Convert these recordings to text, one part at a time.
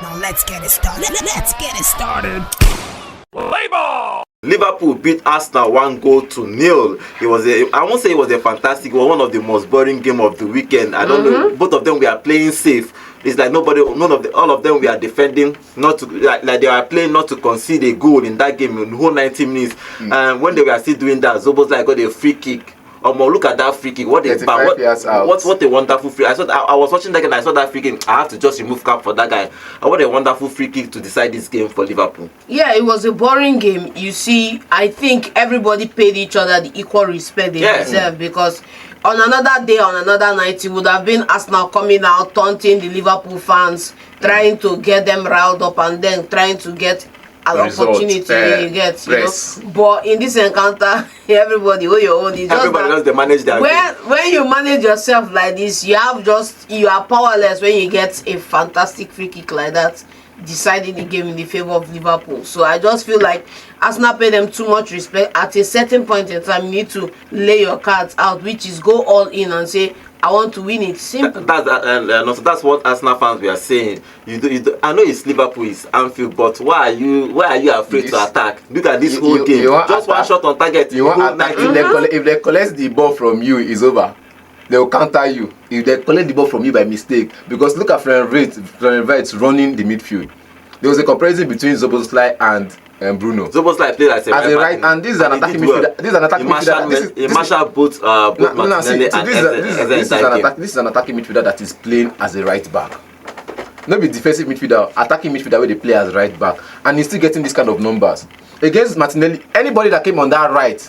Now let's get it started. Let's get it started. Play ball! Liverpool beat Arsenal 1-0. I won't say it was a fantastic, but one of the most boring game of the weekend. I don't know. Both of them were playing safe. It's like all of them were defending not to like they were playing not to concede a goal in that game in the whole 90 minutes. And when they were still doing that, szoboszlai got a free kick. Look at that free kick. What a wonderful free. I was watching that game. I saw that free kick. I have to just remove cap for that guy. And what a wonderful free kick to decide this game for Liverpool. Yeah, it was a boring game. You see, I think everybody paid each other the equal respect they deserve, because on another day, on another night, it would have been Arsenal coming out, taunting the Liverpool fans, trying to get them riled up, and then trying to get an opportunity you get, you know. But in this encounter, everybody your own. Everybody knows they manage their when you manage yourself like this, you are powerless when you get a fantastic free kick like that, deciding the game in the favor of Liverpool. So I just feel like Arsenal paid them too much respect. At a certain point in time, you need to lay your cards out, which is go all in and say, I want to win it. Simple. That's what Arsenal fans were saying. I know it's Liverpool, it's Anfield, but why are you afraid to attack? Look at this whole game. Just one shot on target. You want attack. If they collect the ball from you, it's over. They will counter you. If they collect the ball from you by mistake, because look at Florian Wirtz running the midfield. There was a comparison between szoboszlai and Bruno. Szoboszlai played as a right, and this is an attacking midfielder. This is an attacking midfielder. This is an attacking midfielder that is playing as a right back. Not be defensive midfielder, attacking midfielder where they play as right back, and he's still getting this kind of numbers against Martinelli. Anybody that came on that right,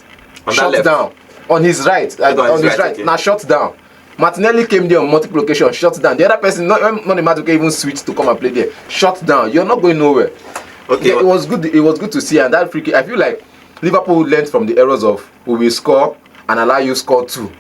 shut down. On his right, now shut down. Martinelli came there on multiple occasions, shut down. The other person, not the matter, even switch to come and play there. Shut down. You're not going nowhere. Okay, yeah, it was good. It was good to see, and that free kick, I feel like Liverpool learned from the errors of we will score and allow you score too.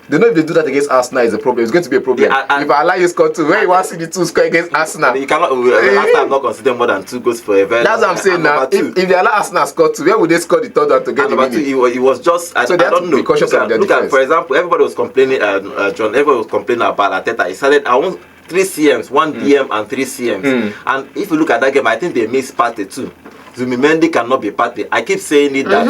They know if they do that against Arsenal is a problem. It's going to be a problem. Yeah, if I allow you score two, when you want to see the two score against Arsenal, you cannot. Arsenal not consider more than 2 goals for a very. That's what I'm saying now. If they allow Arsenal score two, where would they score the third one to get the number 2? It was just. So I don't know. Look at, for example, everybody was complaining. Everybody was complaining about Arteta. He started. I want 3 CMs, 1 DM and 3 CMs. And if you look at that game, I think they missed Partey too. Zubimendi cannot be Partey. I keep saying it that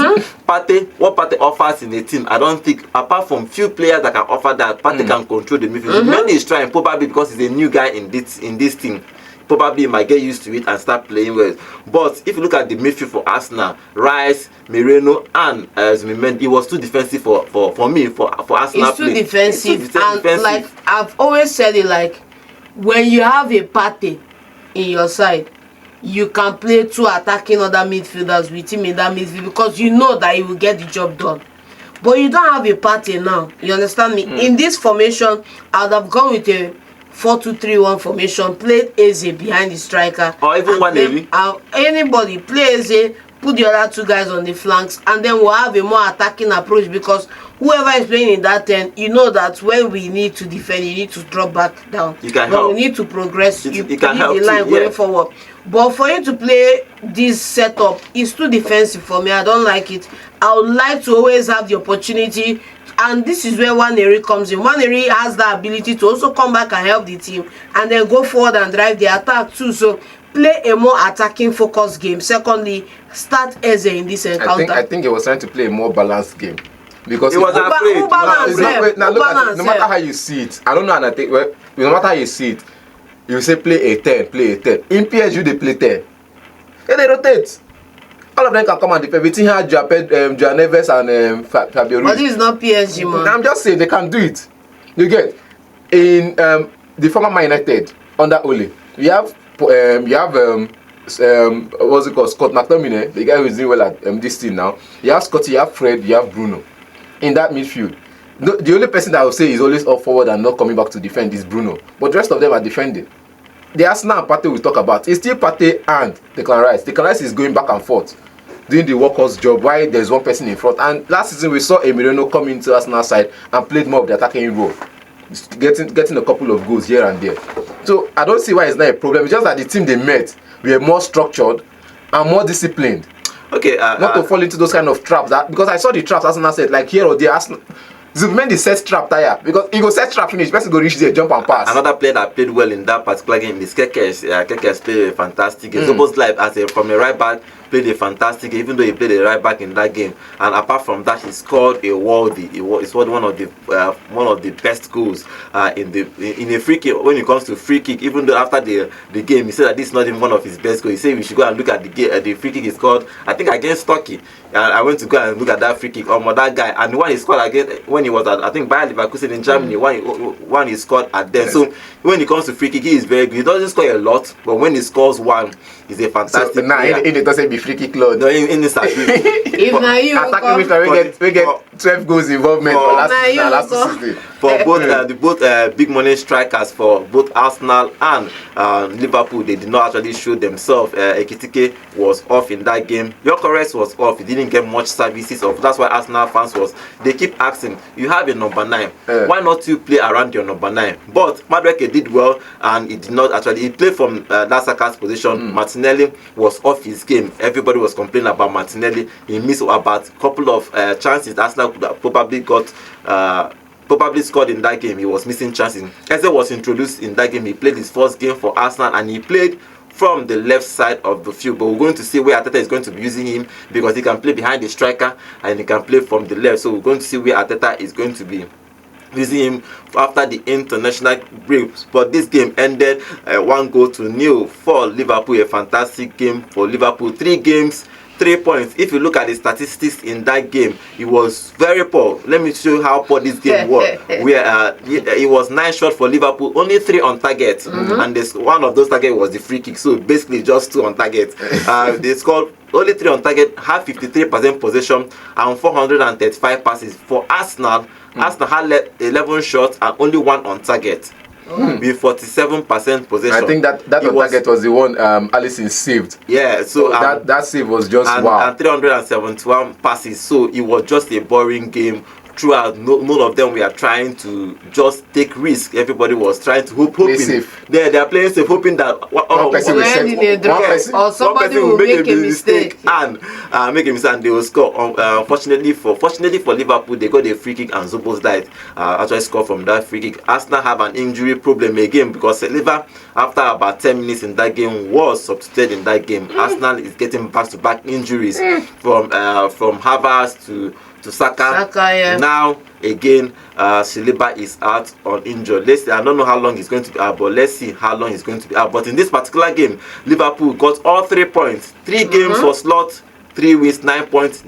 what Partey offers in a team, I don't think, apart from few players that can offer that, Partey can control the midfield. Zubimendi is trying, probably because he's a new guy in this team. Probably he might get used to it and start playing well. But if you look at the midfield for Arsenal, Rice, Moreno, and Zubimendi, it was too defensive for me, for Arsenal. It's too defensive. And like I've always said it, like when you have a Partey in your side, you can play 2 attacking other midfielders with him in that midfield, because you know that he will get the job done. But you don't have a Partey now. You understand me? In this formation, I would have gone with a 4-2-3-1 formation, played Eze behind the striker. Or even one anybody, play Eze, put the other 2 guys on the flanks, and then we'll have a more attacking approach, because whoever is playing in that 10, you know that when we need to defend, you need to drop back down. You can help. We need to progress. You can help the line going forward. But for you to play this setup, it's too defensive for me. I don't like it. I would like to always have the opportunity, and this is where Waneri comes in. Waneri has the ability to also come back and help the team, and then go forward and drive the attack too. So play a more attacking focused game. Secondly, start Eze in this encounter. I think he was trying to play a more balanced game, because he was afraid. No matter how you see it, I don't know, and I think no matter how you see it, you say play a 10, play a 10. In PSG they play 10. And they rotate. All of them can come and defend. Between her, Joao Neves and Fabio Ruiz. But this is not PSG, man. I'm just saying they can do it. You get in the former Man United under Ole. You have what's it called, Scott McTominay, the guy who is doing well at this team now. You have Scotty, you have Fred, you have Bruno in that midfield. The only person that I would say is always up forward and not coming back to defend is Bruno. But the rest of them are defending. The Arsenal and Partey we talk about, it's still Partey and Declan Rice. Declan Rice is going back and forth, doing the workhorse job while there's one person in front. And last season we saw Moreno come into Arsenal side and played more of the attacking role, getting a couple of goals here and there. So I don't see why it's not a problem. It's just that the team they met were more structured and more disciplined. Okay, not to fall into those kind of traps. Because I saw the traps Arsenal said, like here or there, Arsenal, Zubimendi set trap tire because he go set trap finish. Person go reach there, jump and pass. Another player that played well in that particular game is Kekes. Kekes played a fantastic game. Szoboszlai from a right back played a fantastic game, even though he played a right back in that game. And apart from that, he scored a worldie. He scored one of the best goals in a free kick. When it comes to free kick, even though after the game he said that this is not even one of his best goals. He said we should go and look at the free kick he scored, I think against Turkey. I went to go and look at that free kick. That guy, and the one he scored against when he was at, I think, Bayer Leverkusen in Germany, one he scored at there. So when it comes to free kick, he is very good. He doesn't score a lot, but when he scores one, he's a fantastic player. In it doesn't be free kick load. No, in this if now you attacking midfielder, we get 12 goals involvement for last season. For both big money strikers for both Arsenal and Liverpool, they did not actually show themselves. Ekitike was off in that game. Gyökeres was off. He didn't get much services off. That's why Arsenal fans they keep asking, you have a number 9. Why not you play around your number 9? But Madueke did well, and he did not actually. He played from Saka's position. Martinelli was off his game. Everybody was complaining about Martinelli. He missed about a couple of chances. Arsenal could have probably scored in that game. He was missing chances. Eze was introduced in that game. He played his first game for Arsenal, and he played from the left side of the field. But we're going to see where Arteta is going to be using him, because he can play behind the striker and he can play from the left. So we're going to see where Arteta is going to be using him after the international break. But this game ended 1-0 for Liverpool. A fantastic game for Liverpool. 3 games, 3 points. If you look at the statistics in that game, it was very poor. Let me show you how poor this game was. Where it was 9 shots for Liverpool, only 3 on target, and one of those targets was the free kick. So basically just 2 on target. They scored only 3 on target, had 53% possession and 435 passes. For Arsenal, Arsenal had 11 shots and only 1 on target. With 47% possession. I think that target was the one Alisson saved. Yeah, so that save was just wow. And 371 passes. So it was just a boring game throughout. None of them were trying to just take risk. Everybody was trying to hoping. They are playing safe, hoping that one person will make a mistake and make a mistake, and they will score. Fortunately for Liverpool, they got a free kick, and Szoboszlai actually scored from that free kick. Arsenal have an injury problem again, because Saliba, after about 10 minutes in that game, was substituted in that game. Arsenal is getting back-to-back injuries from Havertz to Saka. Yeah. Now again, Saliba is out on injury. Let's see. I don't know how long he's going to be out, but let's see how long he's going to be out. But in this particular game, Liverpool got all 3 points. 3 games for slot, 3 wins, 9 points.